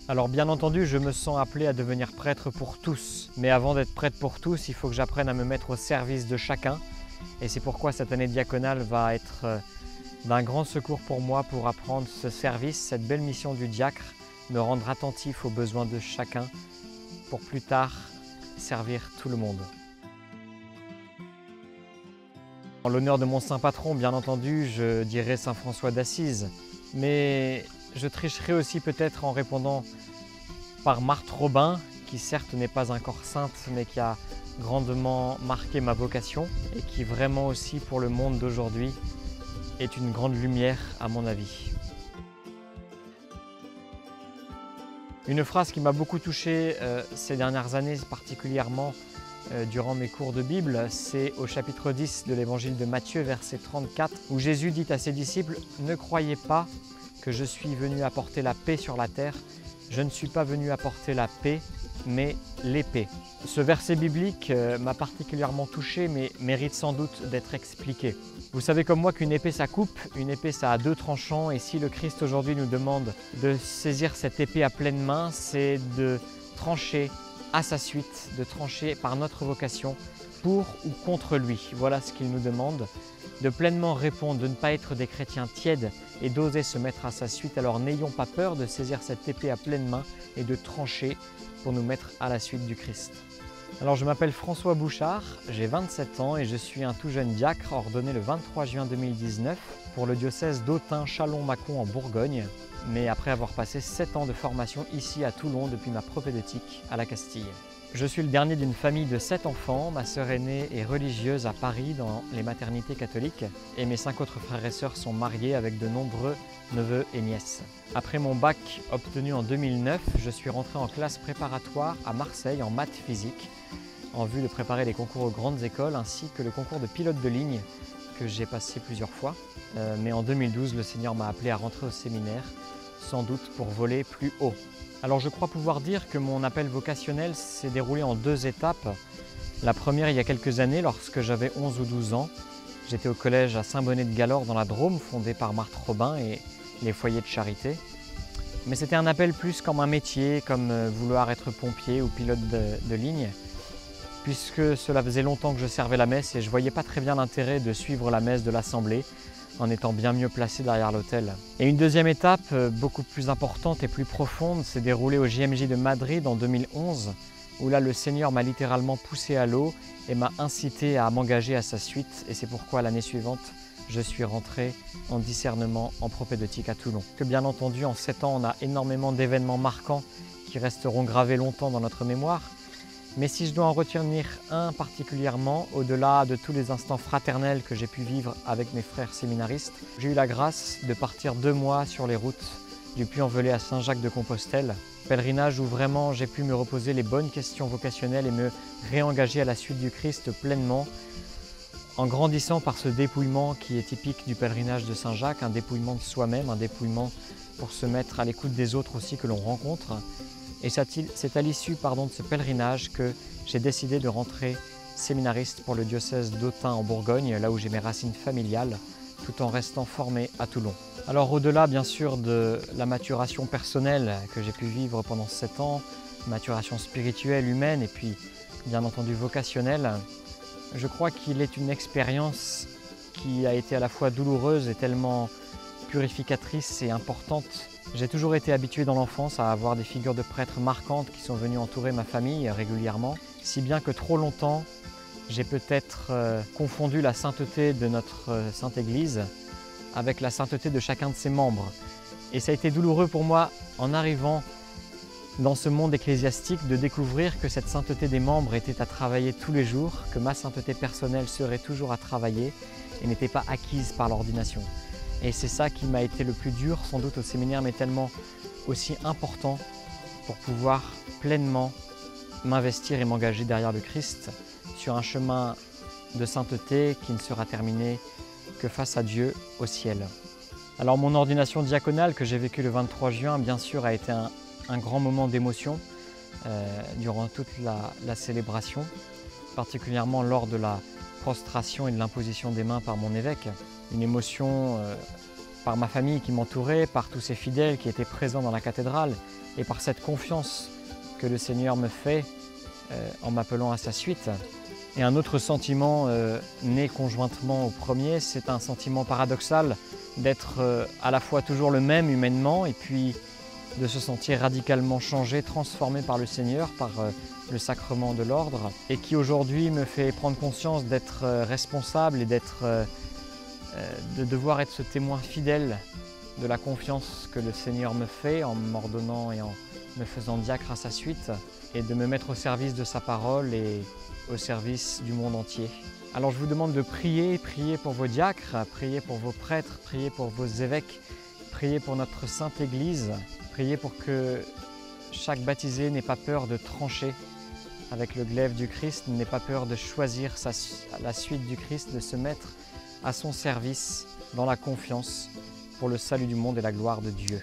Alors bien entendu, je me sens appelé à devenir prêtre pour tous. Mais avant d'être prêtre pour tous, il faut que j'apprenne à me mettre au service de chacun. Et c'est pourquoi cette année diaconale va être d'un grand secours pour moi pour apprendre ce service, cette belle mission du diacre, me rendre attentif aux besoins de chacun pour plus tard servir tout le monde. En l'honneur de mon saint patron, bien entendu, je dirai saint François d'Assise. Mais je tricherai aussi peut-être en répondant par Marthe Robin, qui certes n'est pas encore sainte, mais qui a grandement marqué ma vocation et qui vraiment aussi pour le monde d'aujourd'hui est une grande lumière à mon avis. Une phrase qui m'a beaucoup touché ces dernières années, particulièrement durant mes cours de Bible, c'est au chapitre 10 de l'évangile de Matthieu, verset 34, où Jésus dit à ses disciples « Ne croyez pas que je suis venu apporter la paix sur la terre. Je ne suis pas venu apporter la paix, mais l'épée. » Ce verset biblique m'a particulièrement touché, mais mérite sans doute d'être expliqué. Vous savez comme moi qu'une épée ça coupe, une épée ça a deux tranchants, et si le Christ aujourd'hui nous demande de saisir cette épée à pleine main, c'est de trancher à sa suite, de trancher par notre vocation pour ou contre lui. Voilà ce qu'il nous demande, de pleinement répondre, de ne pas être des chrétiens tièdes et d'oser se mettre à sa suite. Alors n'ayons pas peur de saisir cette épée à pleine main et de trancher pour nous mettre à la suite du Christ. Alors je m'appelle François Bouchard, j'ai 27 ans et je suis un tout jeune diacre ordonné le 23 juin 2019 pour le diocèse d'Autun-Châlons-Mâcon en Bourgogne, mais après avoir passé 7 ans de formation ici à Toulon depuis ma propédeutique à la Castille. Je suis le dernier d'une famille de 7 enfants, ma sœur aînée est religieuse à Paris dans les maternités catholiques et mes 5 autres frères et sœurs sont mariés avec de nombreux neveux et nièces. Après mon bac obtenu en 2009, je suis rentré en classe préparatoire à Marseille en maths physique en vue de préparer les concours aux grandes écoles ainsi que le concours de pilote de ligne que j'ai passé plusieurs fois. Mais en 2012, le Seigneur m'a appelé à rentrer au séminaire, sans doute pour voler plus haut. Alors je crois pouvoir dire que mon appel vocationnel s'est déroulé en 2 étapes. La première il y a quelques années, lorsque j'avais 11 ou 12 ans. J'étais au collège à Saint-Bonnet-de-Galor dans la Drôme, fondé par Marthe Robin et les foyers de charité. Mais c'était un appel plus comme un métier, comme vouloir être pompier ou pilote de ligne, puisque cela faisait longtemps que je servais la messe et je ne voyais pas très bien l'intérêt de suivre la messe de l'Assemblée en étant bien mieux placé derrière l'autel. Et une deuxième étape, beaucoup plus importante et plus profonde, s'est déroulée au JMJ de Madrid en 2011, où là le Seigneur m'a littéralement poussé à l'eau et m'a incité à m'engager à sa suite. Et c'est pourquoi l'année suivante, je suis rentré en discernement en propédeutique à Toulon. Que bien entendu, en 7 ans, on a énormément d'événements marquants qui resteront gravés longtemps dans notre mémoire. Mais si je dois en retenir un particulièrement, au-delà de tous les instants fraternels que j'ai pu vivre avec mes frères séminaristes, j'ai eu la grâce de partir 2 mois sur les routes du Puy-en-Velay à Saint-Jacques-de-Compostelle, pèlerinage où vraiment j'ai pu me reposer les bonnes questions vocationnelles et me réengager à la suite du Christ pleinement, en grandissant par ce dépouillement qui est typique du pèlerinage de Saint-Jacques, un dépouillement de soi-même, un dépouillement pour se mettre à l'écoute des autres aussi que l'on rencontre. Et c'est à l'issue de ce pèlerinage que j'ai décidé de rentrer séminariste pour le diocèse d'Autun en Bourgogne, là où j'ai mes racines familiales, tout en restant formé à Toulon. Alors au-delà bien sûr de la maturation personnelle que j'ai pu vivre pendant 7 ans, maturation spirituelle, humaine et puis bien entendu vocationnelle, je crois qu'il est une expérience qui a été à la fois douloureuse et tellement purificatrice et importante. J'ai toujours été habitué dans l'enfance à avoir des figures de prêtres marquantes qui sont venues entourer ma famille régulièrement, si bien que trop longtemps, j'ai peut-être confondu la sainteté de notre Sainte Église avec la sainteté de chacun de ses membres. Et ça a été douloureux pour moi, en arrivant dans ce monde ecclésiastique, de découvrir que cette sainteté des membres était à travailler tous les jours, que ma sainteté personnelle serait toujours à travailler et n'était pas acquise par l'ordination. Et c'est ça qui m'a été le plus dur, sans doute au séminaire, mais tellement aussi important pour pouvoir pleinement m'investir et m'engager derrière le Christ sur un chemin de sainteté qui ne sera terminé que face à Dieu au ciel. Alors mon ordination diaconale que j'ai vécue le 23 juin, bien sûr, a été un grand moment d'émotion durant toute la célébration, particulièrement lors de la prostration et de l'imposition des mains par mon évêque. Une émotion par ma famille qui m'entourait, par tous ces fidèles qui étaient présents dans la cathédrale et par cette confiance que le Seigneur me fait en m'appelant à sa suite. Et un autre sentiment né conjointement au premier, c'est un sentiment paradoxal d'être à la fois toujours le même humainement et puis de se sentir radicalement changé, transformé par le Seigneur, par le sacrement de l'ordre, et qui aujourd'hui me fait prendre conscience d'être responsable et de devoir être ce témoin fidèle de la confiance que le Seigneur me fait en m'ordonnant et en me faisant diacre à sa suite, et de me mettre au service de sa parole et au service du monde entier. Alors je vous demande de prier pour vos diacres, priez pour vos prêtres, priez pour vos évêques, priez pour notre Sainte Église, priez pour que chaque baptisé n'ait pas peur de trancher avec le glaive du Christ, n'ait pas peur de choisir la suite du Christ, de se mettre à son service dans la confiance pour le salut du monde et la gloire de Dieu.